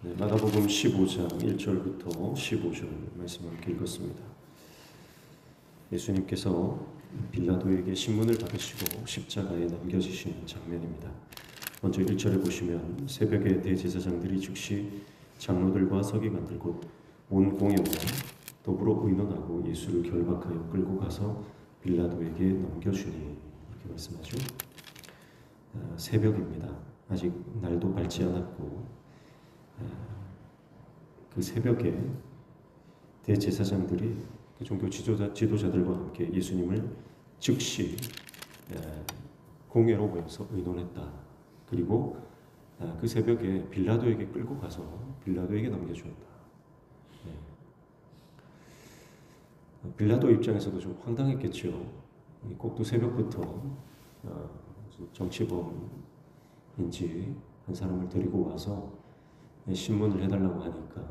네, 마가복음 15장 1절부터 15절 말씀을 함께 읽었습니다. 예수님께서 빌라도에게 신문을 받으시고 십자가에 넘겨지시는 장면입니다. 먼저 1절에 보시면 새벽에 대제사장들이 즉시 장로들과 서기관들 곧 온 공회와 더불어 의논하고 예수를 결박하여 끌고 가서 빌라도에게 넘겨주니 이렇게 말씀하죠. 새벽입니다. 아직 날도 밝지 않았고 그 새벽에 대제사장들이 그 종교 지도자들과 함께 예수님을 즉시 공회로 모여서 의논했다. 그리고 그 새벽에 빌라도에게 끌고 가서 빌라도에게 넘겨주었다. 빌라도 입장에서도 좀 황당했겠죠. 꼭 또 새벽부터 정치범인지 한 사람을 데리고 와서 신문을 해달라고 하니까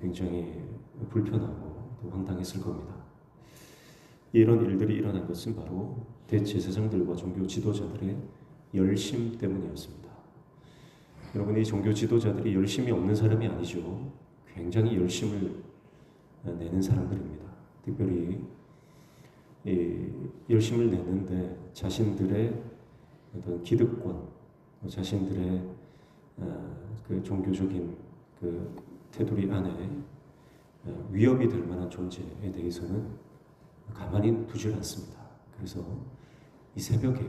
굉장히 불편하고 또 황당했을 겁니다. 이런 일들이 일어난 것은 바로 대제사장들과 종교 지도자들의 열심 때문이었습니다. 여러분, 이 종교 지도자들이 열심이 없는 사람이 아니죠. 굉장히 열심을 내는 사람들입니다. 특별히 열심을 내는데 자신들의 어떤 기득권, 자신들의 그 종교적인 그 테두리 안에 위협이 될 만한 존재에 대해서는 가만히 두질 않습니다. 그래서 이 새벽에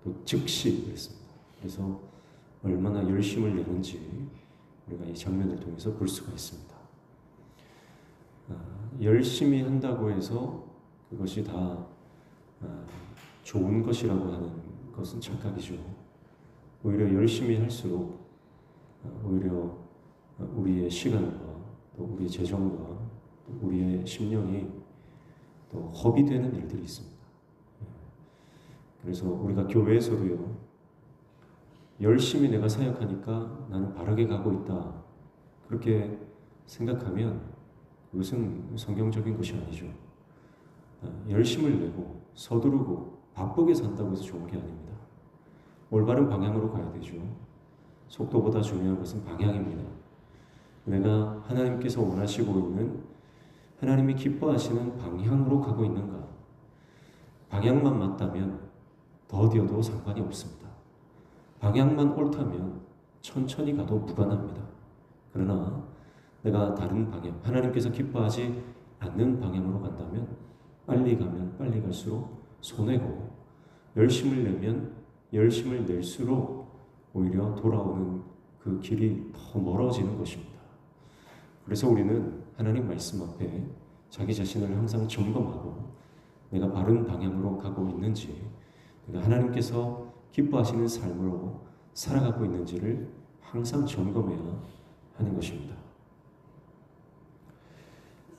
또 즉시 그랬습니다. 그래서 얼마나 열심을 내는지 우리가 이 장면을 통해서 볼 수가 있습니다. 열심히 한다고 해서 그것이 다 좋은 것이라고 하는 것은 착각이죠. 오히려 열심히 할수록 오히려 우리의 시간과 또 우리의 재정과 또 우리의 심령이 또 허비되는 일들이 있습니다. 그래서 우리가 교회에서도요, 열심히 내가 사역하니까 나는 바르게 가고 있다, 그렇게 생각하면 그것은 성경적인 것이 아니죠. 열심을 내고 서두르고 바쁘게 산다고 해서 좋은 게 아닙니다. 올바른 방향으로 가야 되죠. 속도보다 중요한 것은 방향입니다. 내가 하나님께서 원하시고 있는, 하나님이 기뻐하시는 방향으로 가고 있는가? 방향만 맞다면 더디어도 상관이 없습니다. 방향만 옳다면 천천히 가도 무관합니다. 그러나 내가 다른 방향, 하나님께서 기뻐하지 않는 방향으로 간다면 빨리 가면 빨리 갈수록 손해고, 열심을 내면 열심을 낼수록 오히려 돌아오는 그 길이 더 멀어지는 것입니다. 그래서 우리는 하나님 말씀 앞에 자기 자신을 항상 점검하고 내가 바른 방향으로 가고 있는지, 내가 하나님께서 기뻐하시는 삶으로 살아가고 있는지를 항상 점검해야 하는 것입니다.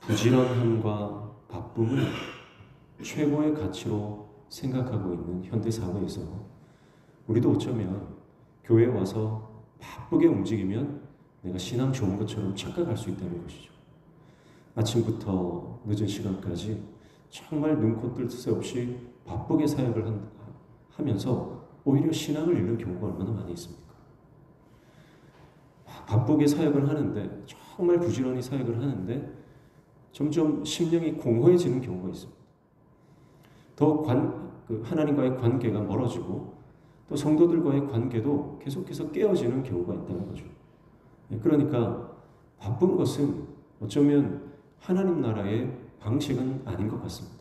부지런함과 바쁨을 최고의 가치로 생각하고 있는 현대 사회에서 우리도 어쩌면 교회에 와서 바쁘게 움직이면 내가 신앙 좋은 것처럼 착각할 수 있다는 것이죠. 아침부터 늦은 시간까지 정말 눈코 뜰 새 없이 바쁘게 사역을 하면서 오히려 신앙을 잃는 경우가 얼마나 많이 있습니까? 바쁘게 사역을 하는데, 정말 부지런히 사역을 하는데 점점 심령이 공허해지는 경우가 있습니다. 더 하나님과의 관계가 멀어지고 또 성도들과의 관계도 계속해서 깨어지는 경우가 있다는 거죠. 그러니까 바쁜 것은 어쩌면 하나님 나라의 방식은 아닌 것 같습니다.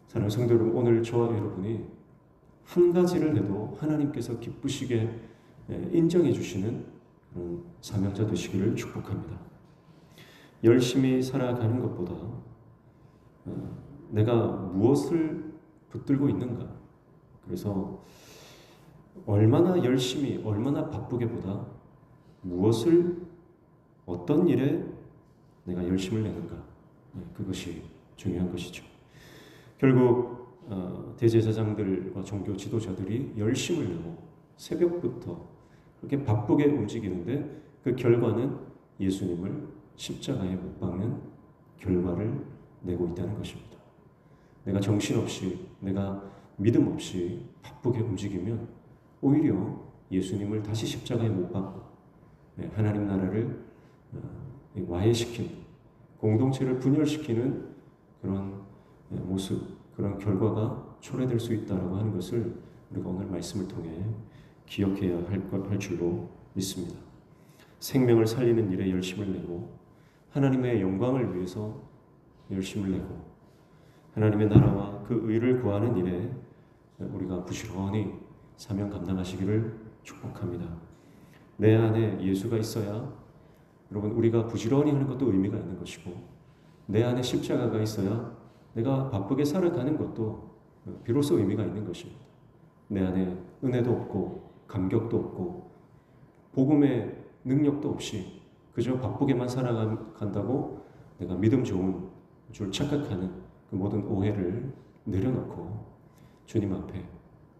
사랑하는 성도 여러분, 오늘 저와 여러분이 한 가지를 해도 하나님께서 기쁘시게 인정해 주시는 그런 사명자 되시기를 축복합니다. 열심히 살아가는 것보다 내가 무엇을 붙들고 있는가, 그래서 얼마나 열심히, 얼마나 바쁘게 보다 무엇을, 어떤 일에 내가 열심을 내는가, 그것이 중요한 것이죠. 결국 대제사장들과 종교 지도자들이 열심을 내고 새벽부터 그렇게 바쁘게 움직이는데 그 결과는 예수님을 십자가에 못 박는 결과를 내고 있다는 것입니다. 내가 정신없이, 내가 믿음 없이 바쁘게 움직이면 오히려 예수님을 다시 십자가에 못 박고 하나님 나라를 와해시키는, 공동체를 분열시키는 그런 모습, 그런 결과가 초래될 수 있다라고 하는 것을 우리가 오늘 말씀을 통해 기억해야 할 줄로 믿습니다. 생명을 살리는 일에 열심을 내고 하나님의 영광을 위해서 열심을 내고 하나님의 나라와 그 의를 구하는 일에 우리가 부지런히 사명 감당하시기를 축복합니다. 내 안에 예수가 있어야 여러분 우리가 부지런히 하는 것도 의미가 있는 것이고 내 안에 십자가가 있어야 내가 바쁘게 살아가는 것도 비로소 의미가 있는 것입니다. 내 안에 은혜도 없고 감격도 없고 복음의 능력도 없이 그저 바쁘게만 살아간다고 내가 믿음 좋은 줄 착각하는 그 모든 오해를 내려놓고 주님 앞에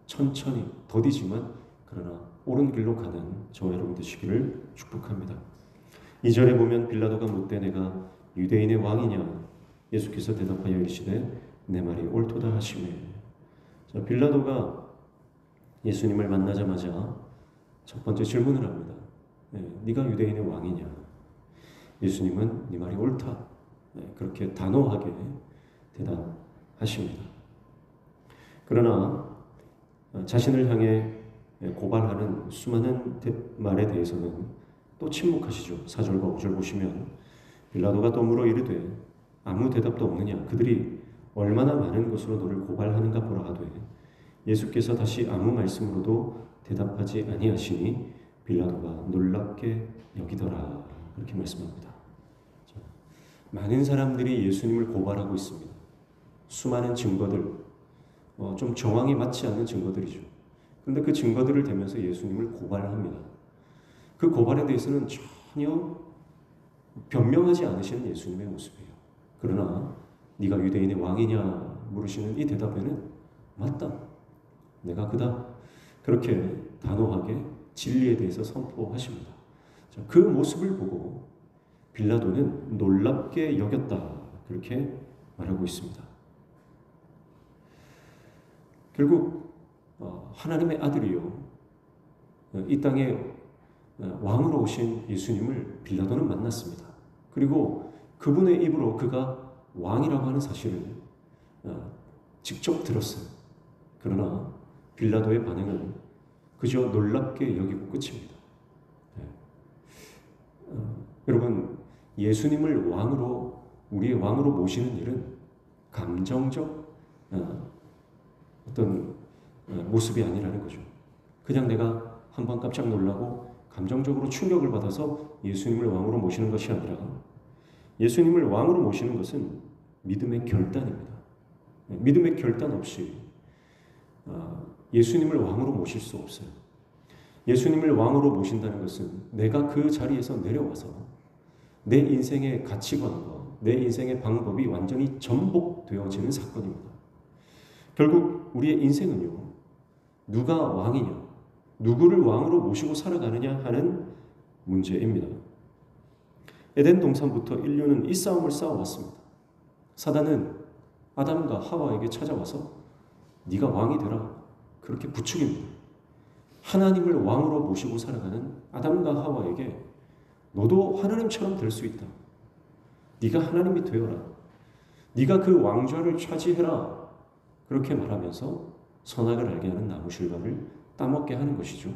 천천히 더디지만 그러나 옳은 길로 가는 저와 여러분 되시기를 축복합니다. 2절에 보면 빌라도가 묻되 내가 유대인의 왕이냐 예수께서 대답하여 이르시되 내 말이 옳도다 하시매. 자, 빌라도가 예수님을 만나자마자 첫 번째 질문을 합니다. 네가 유대인의 왕이냐? 예수님은 네 말이 옳다. 그렇게 단호하게 대답하십니다. 그러나 자신을 향해 고발하는 수많은 말에 대해서는 또 침묵하시죠. 4절과 5절 보시면 빌라도가 또 물어 이르되 아무 대답도 없느냐? 그들이 얼마나 많은 것으로 너를 고발하는가 보라 하되 예수께서 다시 아무 말씀으로도 대답하지 아니하시니 빌라도가 놀랍게 여기더라. 그렇게 말씀합니다. 많은 사람들이 예수님을 고발하고 있습니다. 수많은 증거들, 좀 정황이 맞지 않는 증거들이죠. 그런데 그 증거들을 대면서 예수님을 고발합니다. 그 고발에 대해서는 전혀 변명하지 않으시는 예수님의 모습이에요. 그러나 네가 유대인의 왕이냐 물으시는 이 대답에는 맞다. 내가 그다. 그렇게 단호하게 진리에 대해서 선포하십니다. 그 모습을 보고 빌라도는 놀랍게 여겼다. 그렇게 말하고 있습니다. 결국 하나님의 아들이요 이 땅에 왕으로 오신 예수님을 빌라도는 만났습니다. 그리고 그분의 입으로 그가 왕이라고 하는 사실을 직접 들었어요. 그러나 빌라도의 반응은 그저 놀랍게 여기고 끝입니다. 여러분 예수님을 왕으로 우리의 왕으로 모시는 일은 감정적 어떤 모습이 아니라는 거죠. 그냥 내가 한번 깜짝 놀라고 감정적으로 충격을 받아서 예수님을 왕으로 모시는 것이 아니라 예수님을 왕으로 모시는 것은 믿음의 결단입니다. 믿음의 결단 없이 예수님을 왕으로 모실 수 없어요. 예수님을 왕으로 모신다는 것은 내가 그 자리에서 내려와서 내 인생의 가치관과 내 인생의 방법이 완전히 전복되어지는 사건입니다. 결국 우리의 인생은요, 누가 왕이냐, 누구를 왕으로 모시고 살아가느냐 하는 문제입니다. 에덴 동산부터 인류는 이 싸움을 싸워왔습니다. 사단은 아담과 하와에게 찾아와서 네가 왕이 되라 그렇게 부추깁니다. 하나님을 왕으로 모시고 살아가는 아담과 하와에게 너도 하나님처럼 될 수 있다. 네가 하나님이 되어라. 네가 그 왕좌를 차지해라. 그렇게 말하면서 선악을 알게 하는 나무 실과를 따먹게 하는 것이죠.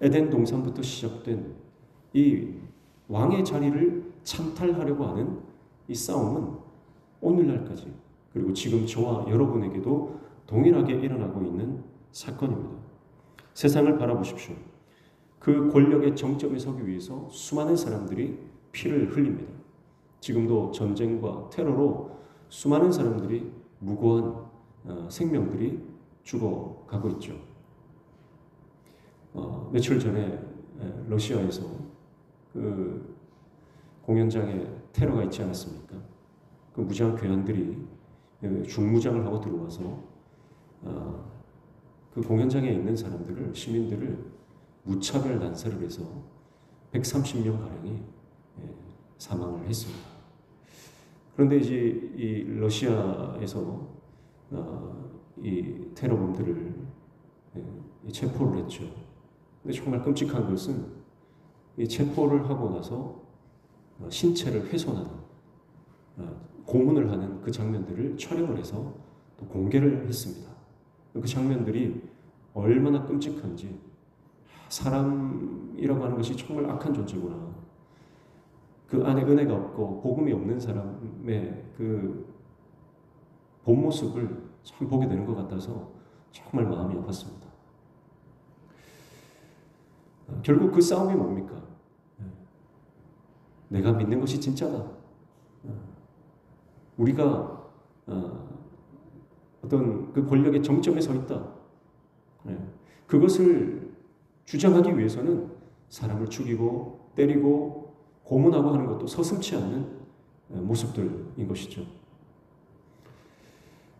에덴 동산부터 시작된 이 왕의 자리를 찬탈하려고 하는 이 싸움은 오늘날까지 그리고 지금 저와 여러분에게도 동일하게 일어나고 있는 사건입니다. 세상을 바라보십시오. 그 권력의 정점에 서기 위해서 수많은 사람들이 피를 흘립니다. 지금도 전쟁과 테러로 수많은 사람들이 무고한 생명들이 죽어가고 있죠. 며칠 전에 러시아에서 그 공연장에 테러가 있지 않았습니까? 그 무장 괴한들이 중무장을 하고 들어와서 그 공연장에 있는 사람들을 시민들을 무차별 난사를 해서 130명 가량이 사망을 했습니다. 그런데 이제 이 러시아에서 이 테러범들을 체포를 했죠. 근데 정말 끔찍한 것은 이 체포를 하고 나서 신체를 훼손하는 고문을 하는 그 장면들을 촬영을 해서 또 공개를 했습니다. 그 장면들이 얼마나 끔찍한지, 사람이라고 하는 것이 정말 악한 존재구나. 그 안에 은혜가 없고 복음이 없는 사람의 그 본 모습을 참 보게 되는 것 같아서 정말 마음이 아팠습니다. 결국 그 싸움이 뭡니까? 내가 믿는 것이 진짜다. 우리가 어떤 그 권력의 정점에 서 있다. 그것을 주장하기 위해서는 사람을 죽이고 때리고 고문하고 하는 것도 서슴지 않는 모습들인 것이죠.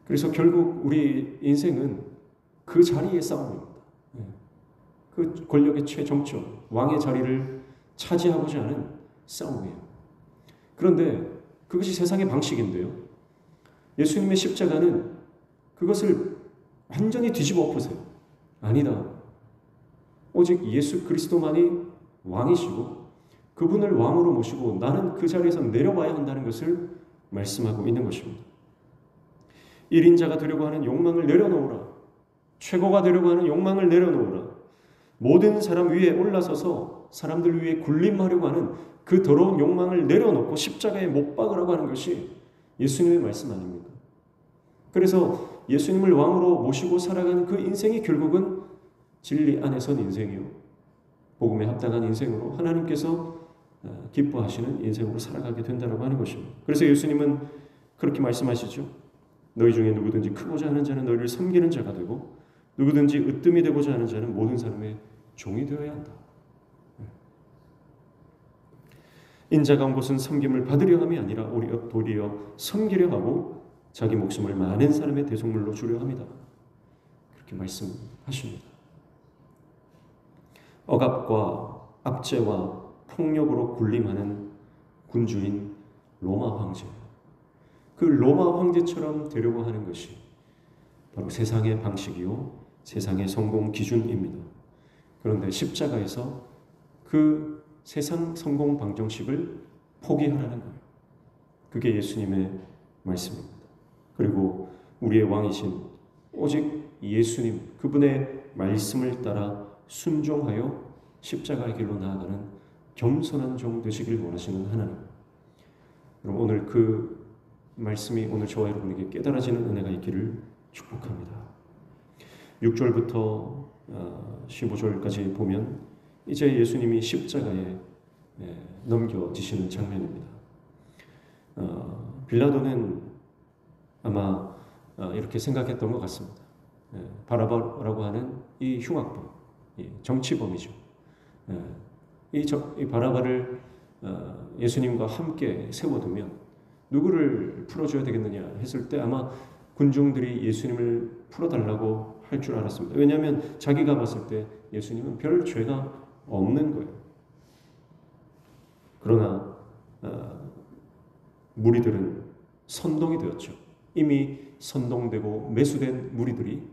그래서 결국 우리 인생은 그 자리의 싸움입니다. 그 권력의 최정점, 왕의 자리를 차지하고자 하는 싸움이에요. 그런데 그것이 세상의 방식인데요. 예수님의 십자가는 그것을 완전히 뒤집어 엎으세요. 아니다. 오직 예수 그리스도만이 왕이시고 그분을 왕으로 모시고 나는 그 자리에서 내려와야 한다는 것을 말씀하고 있는 것입니다. 1인자가 되려고 하는 욕망을 내려놓으라. 최고가 되려고 하는 욕망을 내려놓으라. 모든 사람 위에 올라서서 사람들 위에 군림하려고 하는 그 더러운 욕망을 내려놓고 십자가에 못 박으라고 하는 것이 예수님의 말씀 아닙니까? 그래서 예수님을 왕으로 모시고 살아가는 그 인생이 결국은 진리 안에 선 인생이요, 복음에 합당한 인생으로 하나님께서 기뻐하시는 인생으로 살아가게 된다고 하는 것입니다. 그래서 예수님은 그렇게 말씀하시죠. 너희 중에 누구든지 크고자 하는 자는 너희를 섬기는 자가 되고 누구든지 으뜸이 되고자 하는 자는 모든 사람의 종이 되어야 한다. 인자가 온 곳은 섬김을 받으려 함이 아니라 도리어 섬기려 하고 자기 목숨을 많은 사람의 대속물로 주려 합니다. 그렇게 말씀하십니다. 억압과 압제와 폭력으로 군림하는 군주인 로마 황제, 그 로마 황제처럼 되려고 하는 것이 바로 세상의 방식이요, 세상의 성공 기준입니다. 그런데 십자가에서 그 세상 성공 방정식을 포기하라는 거예요. 그게 예수님의 말씀입니다. 그리고 우리의 왕이신 오직 예수님, 그분의 말씀을 따라 순종하여 십자가의 길로 나아가는 겸손한 종 되시길 원하시는 하나님. 여러분, 오늘 그 말씀이 오늘 저와 여러분에게 깨달아지는 은혜가 있기를 축복합니다. 6절부터 15절까지 보면 이제 예수님이 십자가에 넘겨지시는 장면입니다. 빌라도는 아마 이렇게 생각했던 것 같습니다. 바라바라고 하는 이 흉악범, 정치범이죠. 이 바라바를 예수님과 함께 세워두면 누구를 풀어줘야 되겠느냐 했을 때 아마 군중들이 예수님을 풀어달라고 할 줄 알았습니다. 왜냐하면 자기가 봤을 때 예수님은 별 죄가 없는 거예요. 그러나 무리들은 선동이 되었죠. 이미 선동되고 매수된 무리들이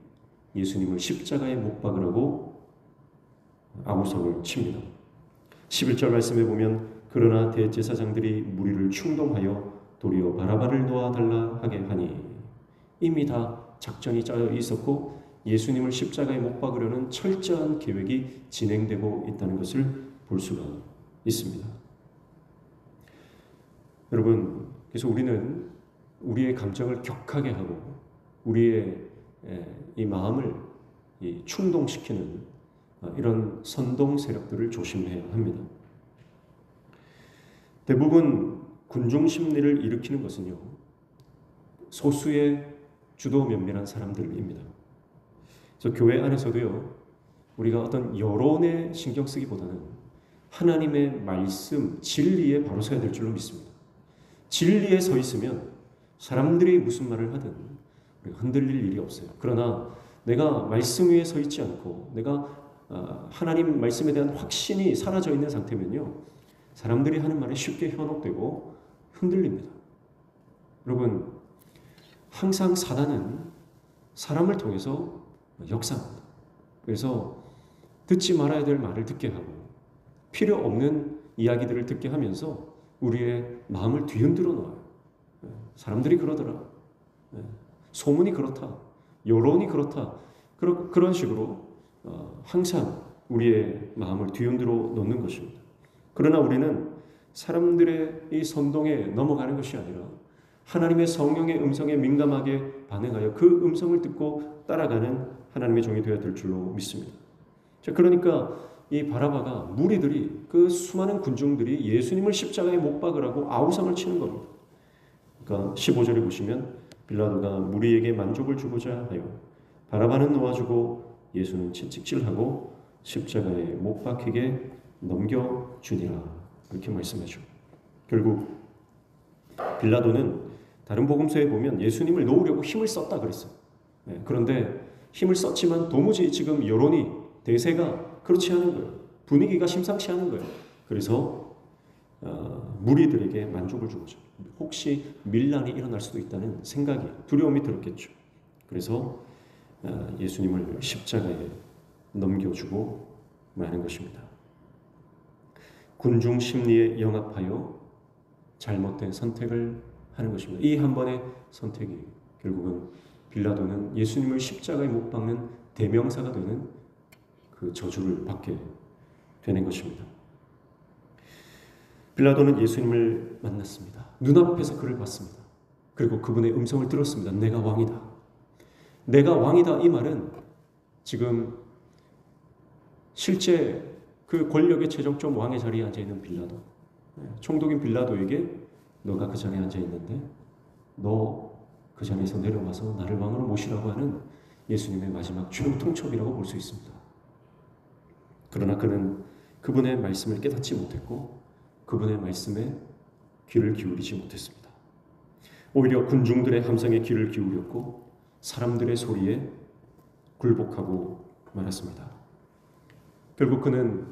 예수님을 십자가에 못 박으라고 아우성을 칩니다. 11절 말씀에 보면 그러나 대제사장들이 무리를 충동하여 도리어 바라바를 놓아달라 하게 하니, 이미 다 작전이 짜여 있었고 예수님을 십자가에 못 박으려는 철저한 계획이 진행되고 있다는 것을 볼 수가 있습니다. 여러분, 그래서 우리는 우리의 감정을 격하게 하고 우리의 이 마음을 충동시키는 이런 선동 세력들을 조심해야 합니다. 대부분 군중 심리를 일으키는 것은요, 소수의 주도 면밀한 사람들입니다. 그래서 교회 안에서도요, 우리가 어떤 여론에 신경 쓰기보다는 하나님의 말씀, 진리에 바로 서야 될 줄로 믿습니다. 진리에 서 있으면 사람들이 무슨 말을 하든 우리가 흔들릴 일이 없어요. 그러나 내가 말씀 위에 서 있지 않고 내가 하나님 말씀에 대한 확신이 사라져 있는 상태면요, 사람들이 하는 말에 쉽게 현혹되고 흔들립니다. 여러분, 항상 사단은 사람을 통해서 역사합니다. 그래서 듣지 말아야 될 말을 듣게 하고 필요 없는 이야기들을 듣게 하면서 우리의 마음을 뒤흔들어 놓아요. 사람들이 그러더라. 소문이 그렇다. 여론이 그렇다. 그런 식으로 항상 우리의 마음을 뒤흔들어 놓는 것입니다. 그러나 우리는 사람들의 이 선동에 넘어가는 것이 아니라 하나님의 성령의 음성에 민감하게 반응하여 그 음성을 듣고 따라가는 하나님의 종이 되어야 될 줄로 믿습니다. 자, 그러니까 이 바라바가 무리들이 그 수많은 군중들이 예수님을 십자가에 못 박으라고 아우성을 치는 겁니다. 그러니까 15절에 보시면 빌라도가 무리에게 만족을 주고자 하여 바라바는 놓아주고 예수는 채찍질하고 십자가에 못 박히게 넘겨주니라 이렇게 말씀하죠. 결국 빌라도는 다른 복음서에 보면 예수님을 놓으려고 힘을 썼다 그랬어요. 그런데 힘을 썼지만 도무지 지금 여론이 대세가 그렇지 않은 거예요. 분위기가 심상치 않은 거예요. 그래서 무리들에게 만족을 주고자 혹시 밀란이 일어날 수도 있다는 생각이 두려움이 들었겠죠. 그래서 예수님을 십자가에 넘겨주고 마는 것입니다. 군중 심리에 영합하여 잘못된 선택을 하는 것입니다. 이 한 번의 선택이 결국은 빌라도는 예수님을 십자가에 못 박는 대명사가 되는 그 저주를 받게 되는 것입니다. 빌라도는 예수님을 만났습니다. 눈앞에서 그를 봤습니다. 그리고 그분의 음성을 들었습니다. 내가 왕이다. 내가 왕이다 이 말은 지금 실제 그 권력의 최정점 왕의 자리에 앉아있는 빌라도, 총독인 빌라도에게 너가 그 자리에 앉아있는데 너 그 자리에서 내려와서 나를 왕으로 모시라고 하는 예수님의 마지막 최후 통첩이라고 볼 수 있습니다. 그러나 그는 그분의 말씀을 깨닫지 못했고 그분의 말씀에 귀를 기울이지 못했습니다. 오히려 군중들의 함성에 귀를 기울였고 사람들의 소리에 굴복하고 말았습니다. 결국 그는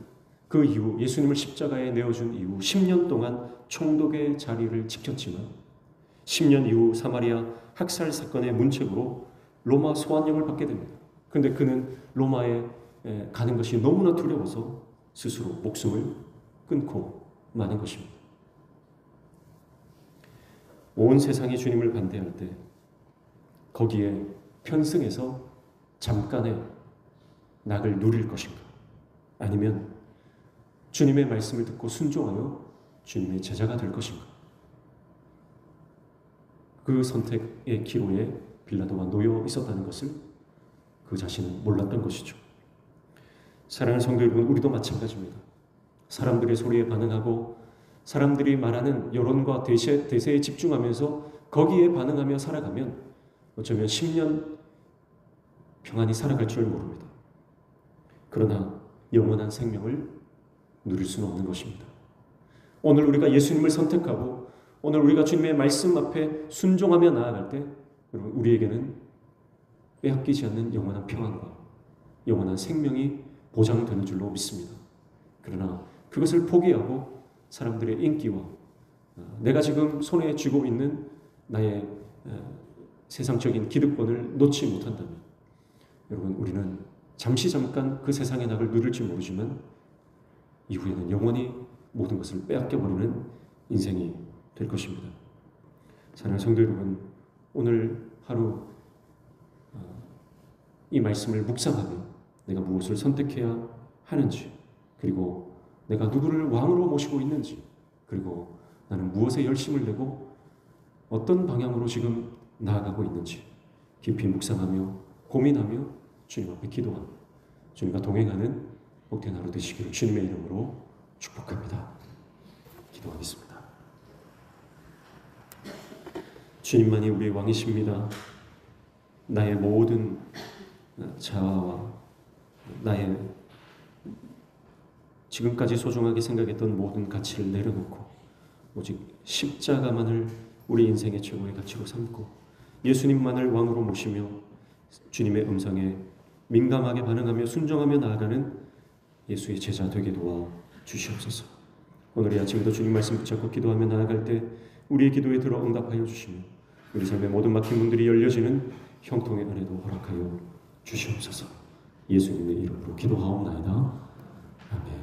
그 이후 예수님을 십자가에 내어준 이후 10년 동안 총독의 자리를 지켰지만 10년 이후 사마리아 학살 사건의 문책으로 로마 소환령을 받게 됩니다. 그런데 그는 로마에 가는 것이 너무나 두려워서 스스로 목숨을 끊고 마는 것입니다. 온 세상이 주님을 반대할 때 거기에 편승해서 잠깐의 낙을 누릴 것인가? 아니면 주님의 말씀을 듣고 순종하여 주님의 제자가 될 것인가? 그 선택의 기로에 빌라도가 놓여 있었다는 것을 그 자신은 몰랐던 것이죠. 사랑하는 성도 여러분, 우리도 마찬가지입니다. 사람들의 소리에 반응하고 사람들이 말하는 여론과 대세에 집중하면서 거기에 반응하며 살아가면 어쩌면 10년 평안히 살아갈 줄 모릅니다. 그러나 영원한 생명을 누릴 수는 없는 것입니다. 오늘 우리가 예수님을 선택하고 오늘 우리가 주님의 말씀 앞에 순종하며 나아갈 때 여러분 우리에게는 빼앗기지 않는 영원한 평안과 영원한 생명이 보장되는 줄로 믿습니다. 그러나 그것을 포기하고 사람들의 인기와 내가 지금 손에 쥐고 있는 나의 세상적인 기득권을 놓지 못한다면 여러분 우리는 잠깐 그 세상의 낙을 누릴지 모르지만 이후에는 영원히 모든 것을 빼앗겨버리는 인생이 될 것입니다. 사랑하는 성도 여러분, 오늘 하루 이 말씀을 묵상하며 내가 무엇을 선택해야 하는지, 그리고 내가 누구를 왕으로 모시고 있는지, 그리고 나는 무엇에 열심을 내고 어떤 방향으로 지금 나아가고 있는지 깊이 묵상하며 고민하며 주님 앞에 기도하며 주님과 동행하는 복된 하루 되시기를 주님의 이름으로 축복합니다. 기도하겠습니다. 주님만이 우리의 왕이십니다. 나의 모든 자아와 나의 지금까지 소중하게 생각했던 모든 가치를 내려놓고 오직 십자가만을 우리 인생의 최고의 가치로 삼고 예수님만을 왕으로 모시며 주님의 음성에 민감하게 반응하며 순종하며 나아가는 예수의 제자 되게 도와 주시옵소서. 오늘 이 아침에도 주님 말씀 붙잡고 기도하며 나아갈 때 우리의 기도에 들어 응답하여 주시며 우리 삶의 모든 막힌 문들이 열려지는 형통의 은혜도 허락하여 주시옵소서. 예수님의 이름으로 기도하옵나이다. 아멘.